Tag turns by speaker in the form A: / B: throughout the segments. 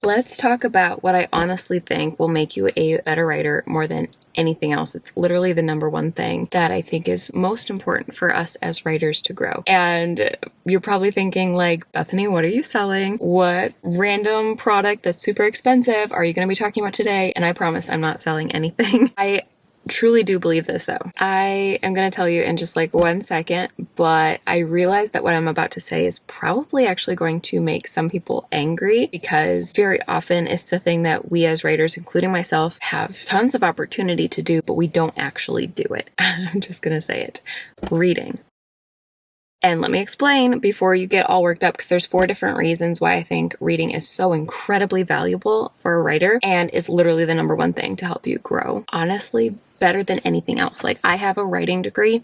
A: Let's talk about what I honestly think will make you a better writer more than anything else. It's literally the number one thing that I think is most important for us as writers to grow. And you're probably thinking like, Bethany, what are you selling? What random product that's super expensive are you going to be talking about today? And I promise I'm not selling anything. I truly do believe this though. I am going to tell you in just like 1 second, but I realize that what I'm about to say is probably actually going to make some people angry, because very often it's the thing that we as writers, including myself, have tons of opportunity to do, but we don't actually do it. I'm just going to say it. Reading. And let me explain before you get all worked up, because there's 4 different reasons why I think reading is so incredibly valuable for a writer and is literally the number one thing to help you grow. Honestly, better than anything else. Like, I have a writing degree.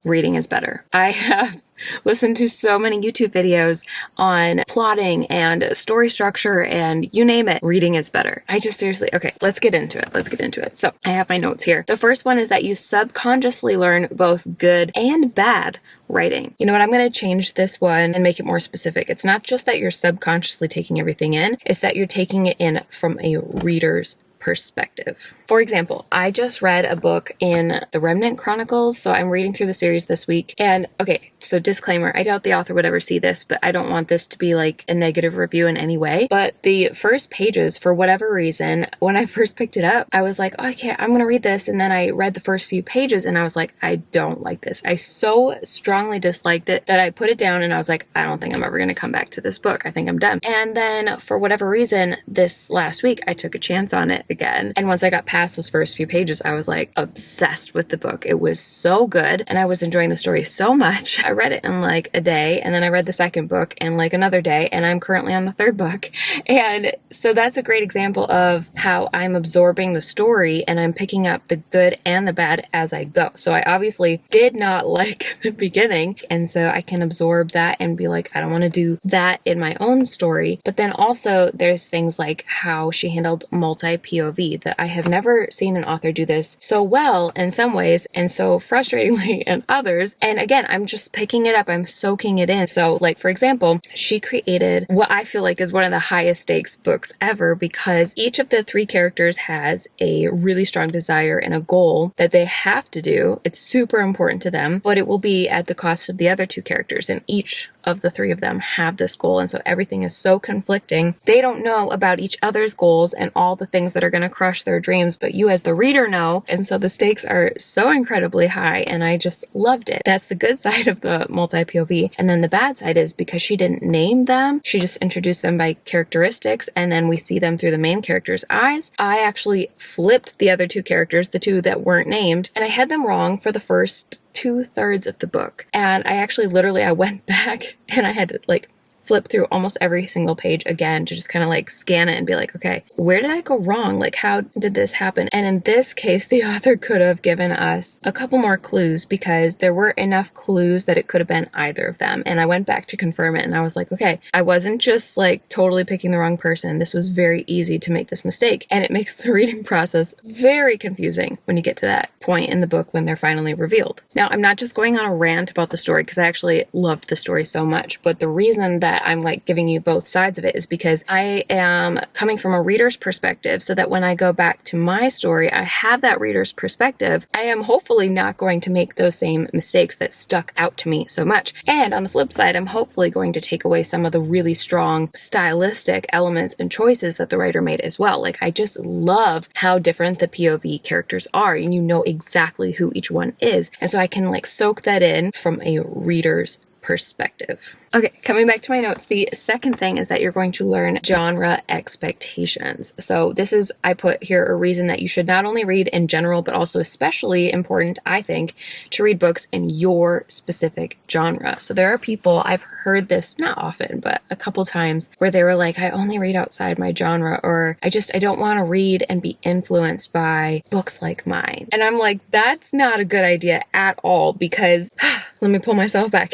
A: Reading is better. I have listened to so many YouTube videos on plotting and story structure and you name it. Reading is better. I just seriously, okay, let's get into it. So I have my notes here. The first one is that you subconsciously learn both good and bad writing. You know what? I'm going to change this one and make it more specific. It's not just that you're subconsciously taking everything in, it's that you're taking it in from a reader's perspective. For example, I just read a book in the Remnant Chronicles, so I'm reading through the series this week. And okay, so disclaimer, I doubt the author would ever see this, but I don't want this to be like a negative review in any way. But the first pages, for whatever reason, when I first picked it up, I was like, okay, I'm gonna read this. And then I read the first few pages and I was like, I don't like this. I so strongly disliked it that I put it down and I was like, I don't think I'm ever gonna come back to this book. I think I'm done. And then for whatever reason, this last week, I took a chance on it again. And once I got past those first few pages, I was like obsessed with the book. It was so good and I was enjoying the story so much. I read it in like a day, and then I read the second book in like another day, and I'm currently on the third book. And so that's a great example of how I'm absorbing the story and I'm picking up the good and the bad as I go. So I obviously did not like the beginning, and so I can absorb that and be like, I don't want to do that in my own story. But then also there's things like how she handled multi-POV that I have never seen an author do this so well in some ways and so frustratingly in others. And again, I'm just picking it up. I'm soaking it in. So like, for example, she created what I feel like is one of the highest stakes books ever, because each of the 3 characters has a really strong desire and a goal that they have to do. It's super important to them, but it will be at the cost of the other 2 characters. And each of the 3 of them have this goal. And so everything is so conflicting. They don't know about each other's goals and all the things that are going to crush their dreams, but you as the reader know. And so the stakes are so incredibly high, and I just loved it. That's the good side of the multi-POV. And then the bad side is because she didn't name them, she just introduced them by characteristics, and then we see them through the main character's eyes. I actually flipped the other 2 characters, the 2 that weren't named, and I had them wrong for the first 2/3 of the book. And I actually literally, I went back and I had to like flip through almost every single page again to just kind of like scan it and be like, okay, where did I go wrong? Like, how did this happen? And in this case, the author could have given us a couple more clues, because there were enough clues that it could have been either of them. And I went back to confirm it and I was like, okay, I wasn't just like totally picking the wrong person. This was very easy to make this mistake. And it makes the reading process very confusing when you get to that point in the book when they're finally revealed. Now, I'm not just going on a rant about the story because I actually loved the story so much, but the reason that I'm like giving you both sides of it is because I am coming from a reader's perspective, so that when I go back to my story, I have that reader's perspective. I am hopefully not going to make those same mistakes that stuck out to me so much. And on the flip side, I'm hopefully going to take away some of the really strong stylistic elements and choices that the writer made as well. Like, I just love how different the POV characters are, and you know exactly who each one is. And so I can like soak that in from a reader's perspective. Okay, coming back to my notes, the second thing is that you're going to learn genre expectations. So this is, I put here a reason that you should not only read in general, but also especially important, I think, to read books in your specific genre. So there are people, I've heard this not often, but a couple times, where they were like, I only read outside my genre, or I don't want to read and be influenced by books like mine. And I'm like, that's not a good idea at all, because let me pull myself back.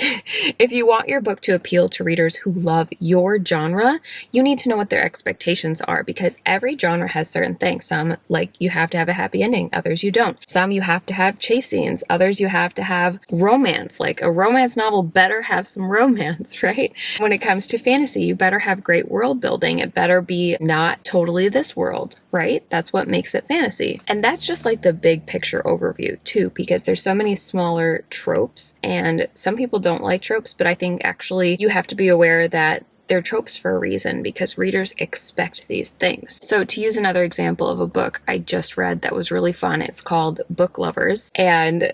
A: If you want your book to appeal to readers who love your genre, you need to know what their expectations are, because every genre has certain things. Some, like, you have to have a happy ending, others you don't. Some you have to have chase scenes, others you have to have romance. Like, a romance novel better have some romance, right? When it comes to fantasy, you better have great world building. It better be not totally this world, right? That's what makes it fantasy. And that's just like the big picture overview too, because there's so many smaller tropes, and some people don't like tropes, but I think actually you have to be aware that they're tropes for a reason, because readers expect these things. So to use another example of a book I just read that was really fun, it's called Book Lovers, and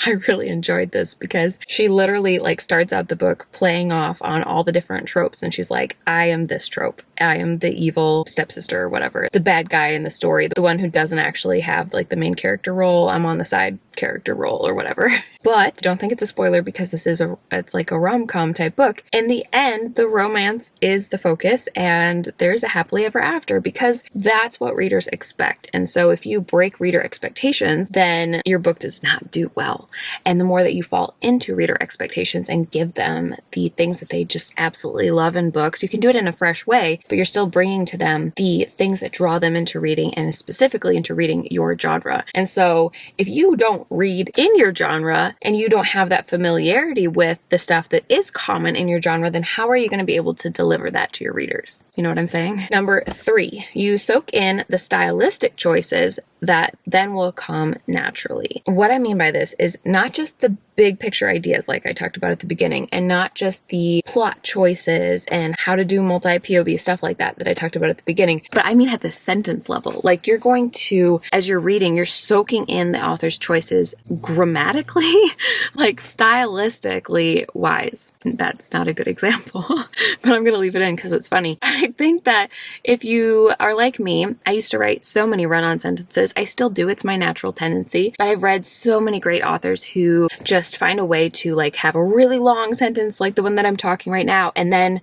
A: I really enjoyed this because she literally like starts out the book playing off on all the different tropes, and she's like, I am this trope. I am the evil stepsister or whatever, the bad guy in the story, the one who doesn't actually have like the main character role. I'm on the side character role or whatever. But don't think it's a spoiler, because this is it's like a rom-com type book. In the end, the romance is the focus, and there's a happily ever after, because that's what readers expect. And so if you break reader expectations, then your book does not do well. And the more that you fall into reader expectations and give them the things that they just absolutely love in books, you can do it in a fresh way, but you're still bringing to them the things that draw them into reading, and specifically into reading your genre. And so if you don't read in your genre and you don't have that familiarity with the stuff that is common in your genre, then how are you going to be able to deliver that to your readers? You know what I'm saying? Number 3, you soak in the stylistic choices that then will come naturally. What I mean by this is not just the big picture ideas like I talked about at the beginning, and not just the plot choices and how to do multi-POV stuff like that I talked about at the beginning, but I mean at the sentence level. Like, you're going to, as you're reading, you're soaking in the author's choices grammatically, like stylistically wise. That's not a good example, but I'm going to leave it in because it's funny. I think that if you are like me, I used to write so many run-on sentences. I still do. It's my natural tendency, but I've read so many great authors who just find a way to like have a really long sentence like the one that I'm talking right now, and then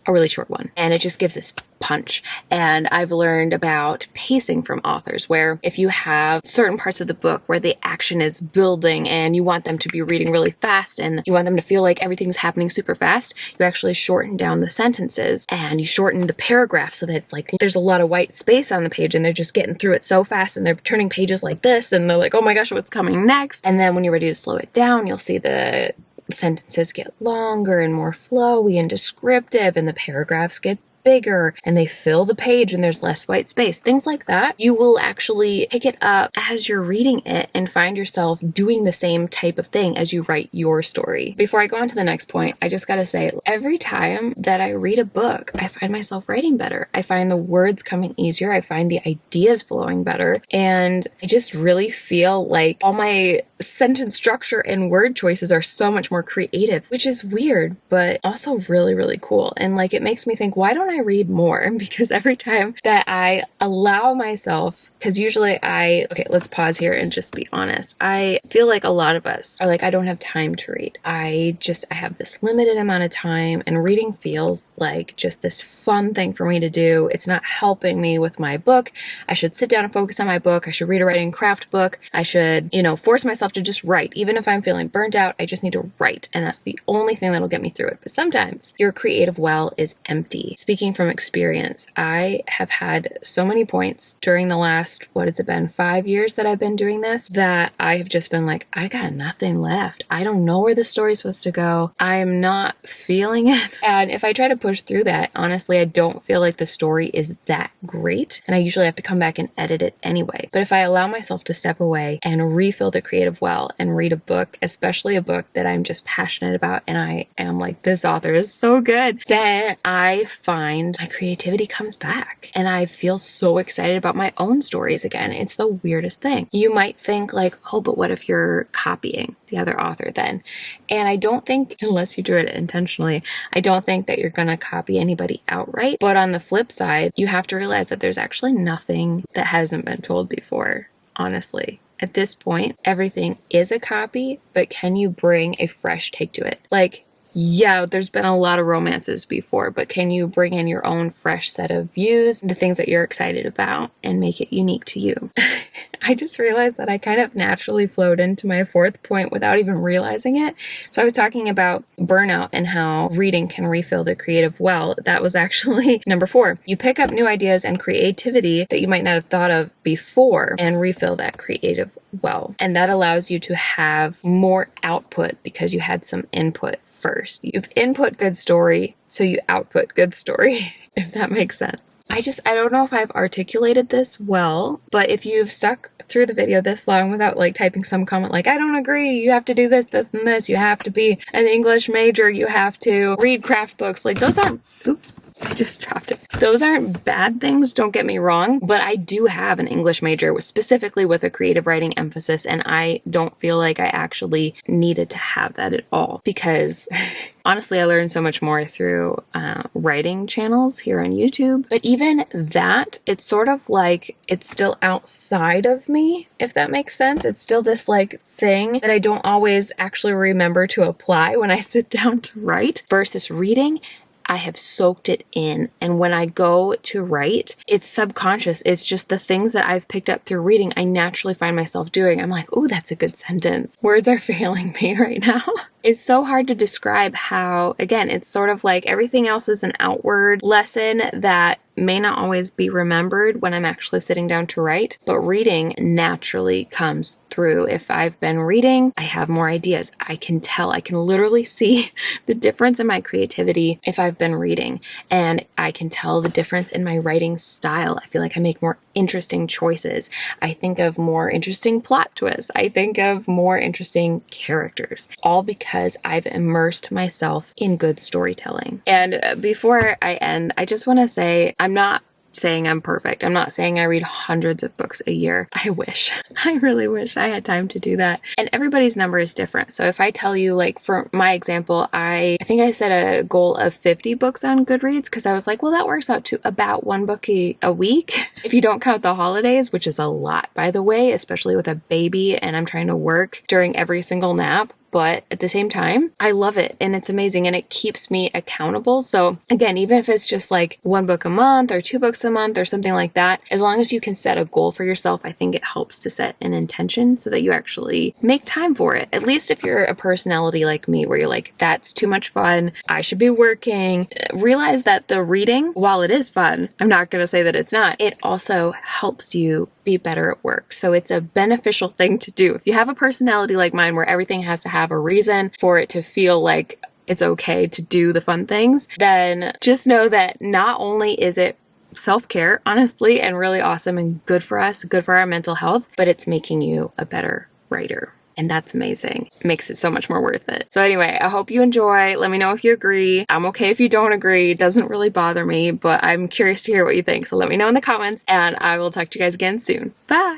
A: a really short one. And it just gives this punch. And I've learned about pacing from authors, where if you have certain parts of the book where the action is building and you want them to be reading really fast and you want them to feel like everything's happening super fast, you actually shorten down the sentences and you shorten the paragraph so that it's like there's a lot of white space on the page and they're just getting through it so fast and they're turning pages like this and they're like, oh my gosh, what's coming next? And then when you're ready to slow it down, you'll see the sentences get longer and more flowy and descriptive, and the paragraphs get bigger and they fill the page and there's less white space. Things like that. You will actually pick it up as you're reading it and find yourself doing the same type of thing as you write your story. Before I go on to the next point, I just gotta say, every time that I read a book, I find myself writing better. I find the words coming easier. I find the ideas flowing better. And I just really feel like all my sentence structure and word choices are so much more creative, which is weird, but also really, really cool. And like, it makes me think, why don't I read more? Because every time that I allow myself, because usually okay, let's pause here and just be honest. I feel like a lot of us are like, I don't have time to read. I have this limited amount of time, and reading feels like just this fun thing for me to do. It's not helping me with my book. I should sit down and focus on my book. I should read a writing craft book. I should, force myself to just write. Even if I'm feeling burnt out, I just need to write. And that's the only thing that'll get me through it. But sometimes your creative well is empty. Speaking from experience, I have had so many points during the last, 5 years that I've been doing this, that I have just been like, I got nothing left. I don't know where the story's supposed to go. I'm not feeling it. And if I try to push through that, honestly, I don't feel like the story is that great. And I usually have to come back and edit it anyway. But if I allow myself to step away and refill the creative well and read a book, especially a book that I'm just passionate about, and I am like, this author is so good, then I find my creativity comes back and I feel so excited about my own stories again. It's the weirdest thing. You might think like, oh, but what if you're copying the other author then? And I don't think, unless you do it intentionally, I don't think that you're going to copy anybody outright. But on the flip side, you have to realize that there's actually nothing that hasn't been told before, honestly. At this point, everything is a copy, but can you bring a fresh take to it? Like, yeah, there's been a lot of romances before, but can you bring in your own fresh set of views, the things that you're excited about, and make it unique to you? I just realized that I kind of naturally flowed into my fourth point without even realizing it. So I was talking about burnout and how reading can refill the creative well. That was actually number 4. You pick up new ideas and creativity that you might not have thought of before and refill that creative well. And that allows you to have more output because you had some input first. You've input good story, so you output good story, if that makes sense. I don't know if I've articulated this well, but if you've stuck through the video this long without like typing some comment like, I don't agree, you have to do this, this, and this, you have to be an English major, you have to read craft books, like those aren't, oops, I just dropped it. Those aren't bad things, don't get me wrong, but I do have an English major specifically with a creative writing emphasis, and I don't feel like I actually needed to have that at all because honestly, I learned so much more through writing channels here on YouTube. But even that, it's sort of like it's still outside of me, if that makes sense. It's still this like thing that I don't always actually remember to apply when I sit down to write versus reading. I have soaked it in. And when I go to write, it's subconscious. It's just the things that I've picked up through reading, I naturally find myself doing. I'm like, oh, that's a good sentence. Words are failing me right now. It's so hard to describe how, again, it's sort of like everything else is an outward lesson that may not always be remembered when I'm actually sitting down to write, but reading naturally comes through. If I've been reading, I have more ideas. I can tell, I can literally see the difference in my creativity if I've been reading, and I can tell the difference in my writing style. I feel like I make more interesting choices. I think of more interesting plot twists. I think of more interesting characters, all because I've immersed myself in good storytelling. And before I end, I just want to say, I'm not saying I'm perfect. I'm not saying I read hundreds of books a year. I wish. I really wish I had time to do that. And everybody's number is different. So if I tell you, like for my example, I think I set a goal of 50 books on Goodreads because I was like, well, that works out to about 1 book a week. If you don't count the holidays, which is a lot, by the way, especially with a baby and I'm trying to work during every single nap. But at the same time, I love it and it's amazing and it keeps me accountable. So again, even if it's just like 1 book a month or 2 books a month or something like that, as long as you can set a goal for yourself, I think it helps to set an intention so that you actually make time for it. At least if you're a personality like me where you're like, that's too much fun, I should be working. Realize that the reading, while it is fun, I'm not going to say that it's not, it also helps you be better at work. So it's a beneficial thing to do. If you have a personality like mine where everything has to have a reason for it to feel like it's okay to do the fun things, then just know that not only is it self-care, honestly, and really awesome and good for us, good for our mental health, but it's making you a better writer. And that's amazing. It makes it so much more worth it. So anyway, I hope you enjoy. Let me know if you agree. I'm okay if you don't agree. It doesn't really bother me, but I'm curious to hear what you think. So let me know in the comments and I will talk to you guys again soon. Bye.